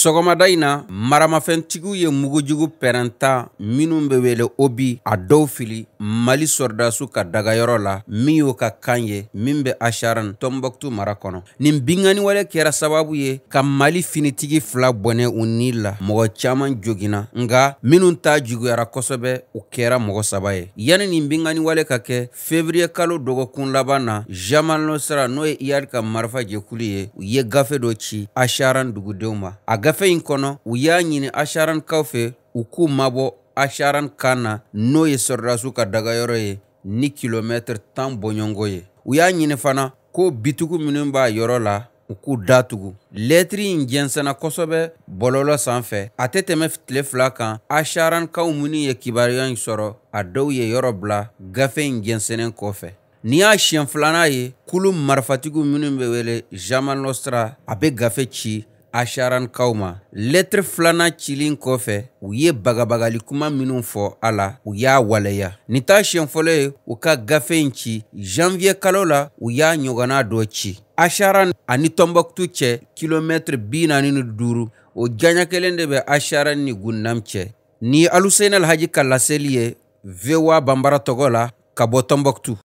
Sɔgɔmada in na maramafɛntigiw ye mugujugu pɛrɛnta minnu bɛ wele Obi a dɔw fili Mali sɔrɔdasiw ka dagayɔrɔ la min y'o ka kan ye min bɛ Acharan Tombouctou mara kɔnɔ. Nin binganiwale kɛra sababu ye ka Mali finitigi fila bɔnɛ u ni la mɔgɔ caman joginna nga minnu ta juguyara kosɛbɛ u kɛra mɔgɔ saba ye. Yani nin binganiwale ka kɛ février kalo dɔgɔkun laban na Jamal Nusra n'o ye IAD ka marifa jɛkulu ye u ye gafe dɔ ci Acharan dugudenw ma. A gafe in kɔnɔ u y'a ɲini Acharan kaw fɛ u k'u mabɔ Acharan kan na n'o ye sɔrɔdasiw ka dagayɔrɔ ye ni kilomètre 10 bɔɲɔngo ye. U y'a ɲini fana ko bitigu minnu b'a yɔrɔ la u k'u datugu. Lɛtiri in jɛnsɛnna kosɛbɛ bɔlɔlɔ sanfɛ a tɛ tɛmɛ tile fila kan Acharan kaw minnu ye kibaruya in sɔrɔ a dɔw ye yɔrɔ bila gafe in jɛnsɛnnen kɔfɛ. Ni y'a siɲɛ filanan ye kulu marifatigiw minnu bɛ wele Jamal Nusra a bɛ gafe ci Acharan kaw ma. Lɛtiri filanan cilen kɔfɛ u ye bagabagali kuma minnu fɔ a la u y'a waleya. Nin t'a siɲɛ fɔlɔ ye u ka gafe in ci janvier kalo la u y'a ɲɔgɔnna dɔ ci. Acharan ani Tombouctou cɛ kilomètre 45 o janya kelen de bɛ Acharan ni Gundam cɛ. Ni Aluseyini Alhaji ka laseli ye VOA Bambara tɔgɔ la ka bɔ Tombouctou.